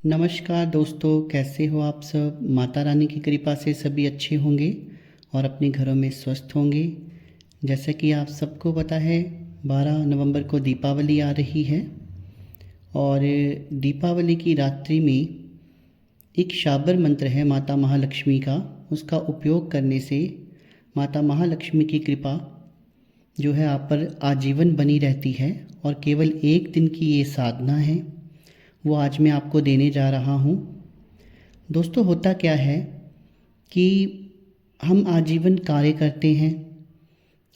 नमस्कार दोस्तों, कैसे हो आप सब। माता रानी की कृपा से सभी अच्छे होंगे और अपने घरों में स्वस्थ होंगे। जैसा कि आप सबको पता है, 12 नवंबर को दीपावली आ रही है और दीपावली की रात्रि में एक शाबर मंत्र है माता महालक्ष्मी का। उसका उपयोग करने से माता महालक्ष्मी की कृपा जो है आप पर आजीवन बनी रहती है और केवल एक दिन की ये साधना है, वो आज मैं आपको देने जा रहा हूँ। दोस्तों, होता क्या है कि हम आजीवन कार्य करते हैं,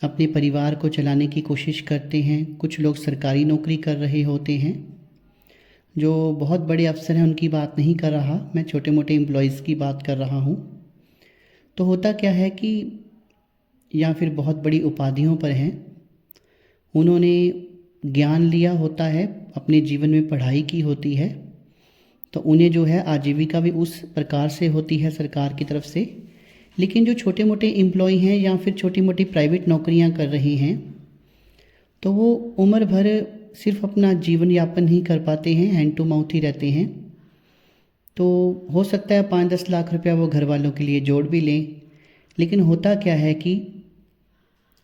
अपने परिवार को चलाने की कोशिश करते हैं। कुछ लोग सरकारी नौकरी कर रहे होते हैं, जो बहुत बड़े अफसर हैं उनकी बात नहीं कर रहा, मैं छोटे मोटे एम्प्लॉयज़ की बात कर रहा हूँ। तो होता क्या है कि या फिर बहुत बड़ी उपाधियों पर हैं, उन्होंने ज्ञान लिया होता है, अपने जीवन में पढ़ाई की होती है, तो उन्हें जो है आजीविका भी उस प्रकार से होती है सरकार की तरफ से। लेकिन जो छोटे मोटे एम्प्लॉय हैं या फिर छोटी मोटी प्राइवेट नौकरियां कर रहे हैं, तो वो उम्र भर सिर्फ अपना जीवन यापन ही कर पाते हैं, हैंड टू माउथ ही रहते हैं। तो हो सकता है 5-10 लाख रुपया वो घर वालों के लिए जोड़ भी लें, लेकिन होता क्या है कि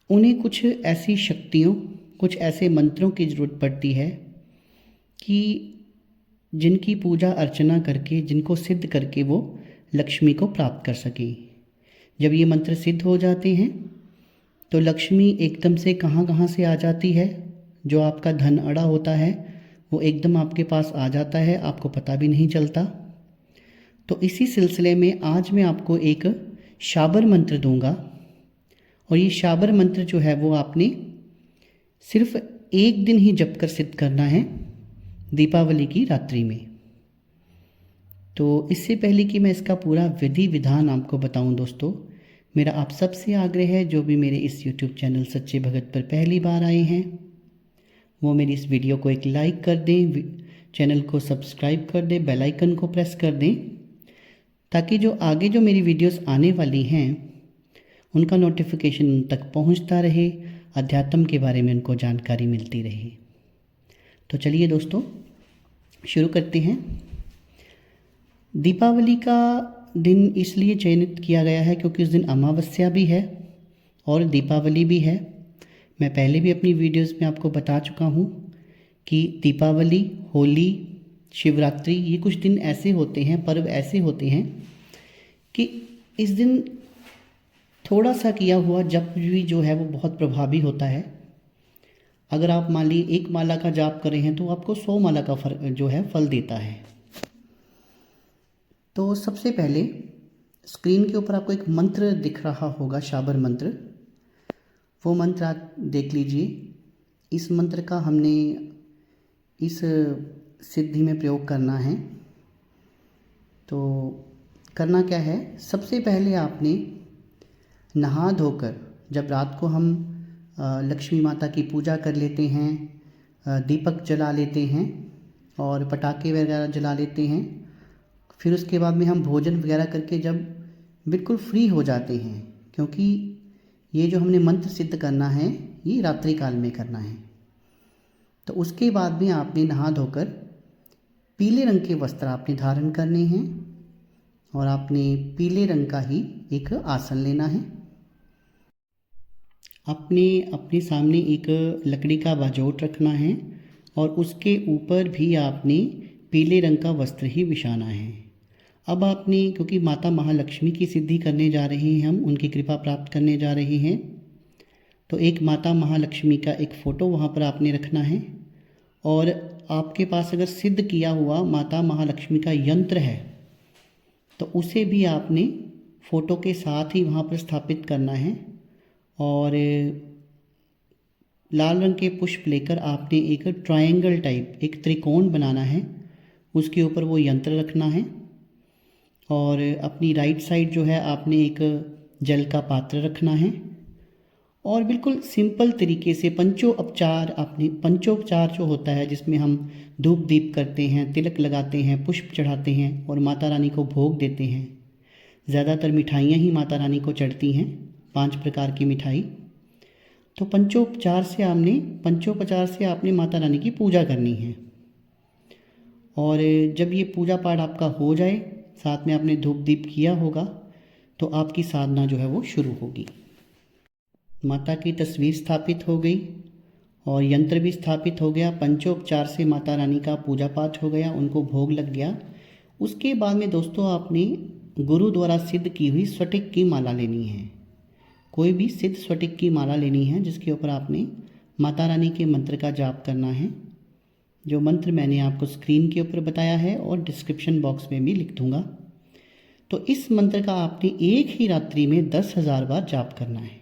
उन्हें कुछ ऐसी शक्तियों, कुछ ऐसे मंत्रों की ज़रूरत पड़ती है कि जिनकी पूजा अर्चना करके, जिनको सिद्ध करके वो लक्ष्मी को प्राप्त कर सकें। जब ये मंत्र सिद्ध हो जाते हैं तो लक्ष्मी एकदम से कहाँ कहाँ से आ जाती है। जो आपका धन अड़ा होता है वो एकदम आपके पास आ जाता है, आपको पता भी नहीं चलता। तो इसी सिलसिले में आज मैं आपको एक शाबर मंत्र दूंगा और ये शाबर मंत्र जो है वो आपने सिर्फ एक दिन ही जप कर सिद्ध करना है, दीपावली की रात्रि में। तो इससे पहले कि मैं इसका पूरा विधि विधान आपको बताऊं दोस्तों, मेरा आप सबसे आग्रह है, जो भी मेरे इस YouTube चैनल सच्चे भगत पर पहली बार आए हैं वो मेरी इस वीडियो को एक लाइक कर दें, चैनल को सब्सक्राइब कर दें, बेल आइकन को प्रेस कर दें, ताकि जो आगे जो मेरी वीडियोस आने वाली हैं उनका नोटिफिकेशन उन तक पहुंचता रहे, अध्यात्म के बारे में उनको जानकारी मिलती रहे। तो चलिए दोस्तों, शुरू करते हैं। दीपावली का दिन इसलिए चयनित किया गया है क्योंकि उस दिन अमावस्या भी है और दीपावली भी है। मैं पहले भी अपनी वीडियोस में आपको बता चुका हूँ कि दीपावली, होली, शिवरात्रि, ये कुछ दिन ऐसे होते हैं, पर्व ऐसे होते हैं कि इस दिन थोड़ा सा किया हुआ जप भी जो है वो बहुत प्रभावी होता है। अगर आप मान लीजिए 1 माला का जाप कर रहे हैं तो आपको 100 माला का जो है फल देता है। तो सबसे पहले स्क्रीन के ऊपर आपको एक मंत्र दिख रहा होगा, शाबर मंत्र। वो मंत्र आप देख लीजिए। इस मंत्र का हमने इस सिद्धि में प्रयोग करना है। तो करना क्या है, सबसे पहले आपने नहा धोकर, जब रात को हम लक्ष्मी माता की पूजा कर लेते हैं, दीपक जला लेते हैं और पटाखे वगैरह जला लेते हैं, फिर उसके बाद में हम भोजन वगैरह करके जब बिल्कुल फ्री हो जाते हैं, क्योंकि ये जो हमने मंत्र सिद्ध करना है ये रात्रि काल में करना है, तो उसके बाद में आपने नहा धोकर पीले रंग के वस्त्र आपने धारण करने हैं और आपने पीले रंग का ही एक आसन लेना है। अपने सामने एक लकड़ी का बाजोट रखना है और उसके ऊपर भी आपने पीले रंग का वस्त्र ही बिछाना है। अब आपने, क्योंकि माता महालक्ष्मी की सिद्धि करने जा रहे हैं, हम उनकी कृपा प्राप्त करने जा रहे हैं, तो एक माता महालक्ष्मी का एक फ़ोटो वहाँ पर आपने रखना है। और आपके पास अगर सिद्ध किया हुआ माता महालक्ष्मी का यंत्र है तो उसे भी आपने फ़ोटो के साथ ही वहाँ पर स्थापित करना है। और लाल रंग के पुष्प लेकर आपने एक ट्रायंगल टाइप, एक त्रिकोण बनाना है, उसके ऊपर वो यंत्र रखना है। और अपनी राइट साइड जो है आपने एक जल का पात्र रखना है और बिल्कुल सिंपल तरीके से पंचोपचार, आपने पंचोपचार जो होता है जिसमें हम धूप दीप करते हैं, तिलक लगाते हैं, पुष्प चढ़ाते हैं और माता रानी को भोग देते हैं। ज़्यादातर मिठाइयाँ ही माता रानी को चढ़ती हैं, 5 प्रकार की मिठाई। तो पंचोपचार से आपने माता रानी की पूजा करनी है। और जब ये पूजा पाठ आपका हो जाए, साथ में आपने धूप दीप किया होगा, तो आपकी साधना जो है वो शुरू होगी। माता की तस्वीर स्थापित हो गई और यंत्र भी स्थापित हो गया। पंचोपचार से माता रानी का पूजा पाठ हो गया, उनको भोग लग गया। उसके बाद में दोस्तों आपने गुरु द्वारा सिद्ध की हुई स्फटिक की माला लेनी है। कोई भी सिद्ध स्फटिक की माला लेनी है जिसके ऊपर आपने माता रानी के मंत्र का जाप करना है। जो मंत्र मैंने आपको स्क्रीन के ऊपर बताया है और डिस्क्रिप्शन बॉक्स में भी लिख दूंगा। तो इस मंत्र का आपने एक ही रात्रि में 10,000 बार जाप करना है।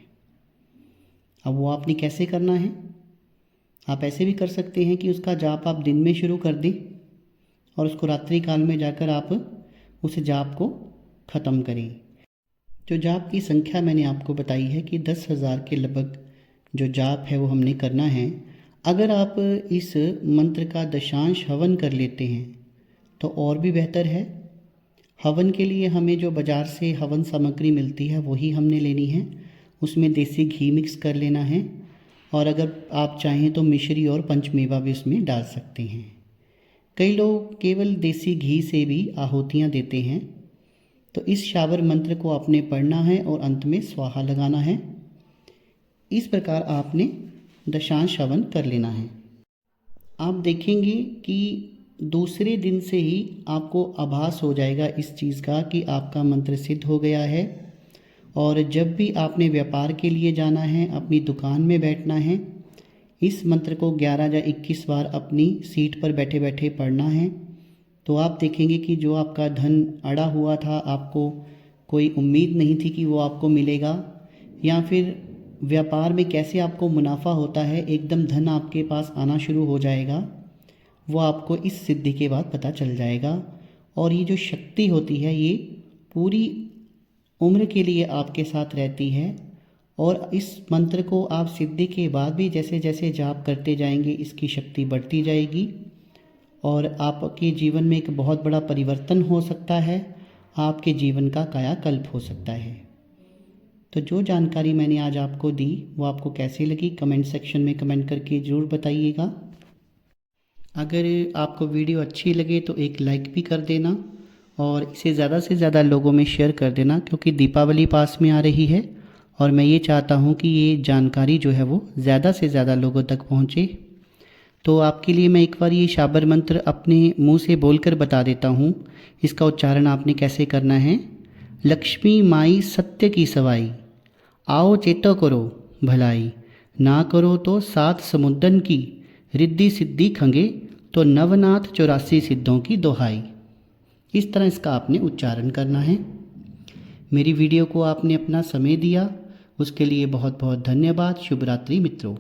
अब वो आपने कैसे करना है? आप ऐसे भी कर सकते हैं कि उसका जाप आप दिन में शुरू कर दें और उसको रात्रि काल में जाकर आप उस जाप को ख़त्म करें। जो जाप की संख्या मैंने आपको बताई है कि 10,000 के लगभग जो जाप है वो हमने करना है। अगर आप इस मंत्र का दशांश हवन कर लेते हैं तो और भी बेहतर है। हवन के लिए हमें जो बाज़ार से हवन सामग्री मिलती है वही हमने लेनी है। उसमें देसी घी मिक्स कर लेना है और अगर आप चाहें तो मिश्री और पंचमेवा भी उसमें डाल सकते हैं। कई लोग केवल देसी घी से भी आहुतियाँ देते हैं। तो इस शावर मंत्र को आपने पढ़ना है और अंत में स्वाहा लगाना है। इस प्रकार आपने दशांश हवन कर लेना है। आप देखेंगे कि दूसरे दिन से ही आपको आभास हो जाएगा इस चीज़ का कि आपका मंत्र सिद्ध हो गया है। और जब भी आपने व्यापार के लिए जाना है, अपनी दुकान में बैठना है, इस मंत्र को 11 या 21 बार अपनी सीट पर बैठे बैठे पढ़ना है। तो आप देखेंगे कि जो आपका धन अड़ा हुआ था, आपको कोई उम्मीद नहीं थी कि वो आपको मिलेगा, या फिर व्यापार में कैसे आपको मुनाफा होता है, एकदम धन आपके पास आना शुरू हो जाएगा, वो आपको इस सिद्धि के बाद पता चल जाएगा। और ये जो शक्ति होती है ये पूरी उम्र के लिए आपके साथ रहती है। और इस मंत्र को आप सिद्धि के बाद भी जैसे जैसे जाप करते जाएंगे इसकी शक्ति बढ़ती जाएगी और आपके जीवन में एक बहुत बड़ा परिवर्तन हो सकता है। आपके जीवन का कायाकल्प हो सकता है। तो जो जानकारी मैंने आज आपको दी वो आपको कैसी लगी कमेंट सेक्शन में कमेंट करके ज़रूर बताइएगा। अगर आपको वीडियो अच्छी लगे तो एक लाइक भी कर देना और इसे ज़्यादा से ज़्यादा लोगों में शेयर कर देना, क्योंकि दीपावली पास में आ रही है और मैं ये चाहता हूँ कि ये जानकारी जो है वो ज़्यादा से ज़्यादा लोगों तक पहुँचे। तो आपके लिए मैं एक बार ये शाबर मंत्र अपने मुंह से बोलकर बता देता हूँ। इसका उच्चारण आपने कैसे करना है। लक्ष्मी माई सत्य की सवाई, आओ चेतो करो भलाई, ना करो तो 7 समुद्रन की, रिद्धि सिद्धि खंगे तो नवनाथ 84 सिद्धों की दोहाई। इस तरह इसका आपने उच्चारण करना है। मेरी वीडियो को आपने अपना समय दिया उसके लिए बहुत बहुत धन्यवाद। शुभ रात्रि मित्रों।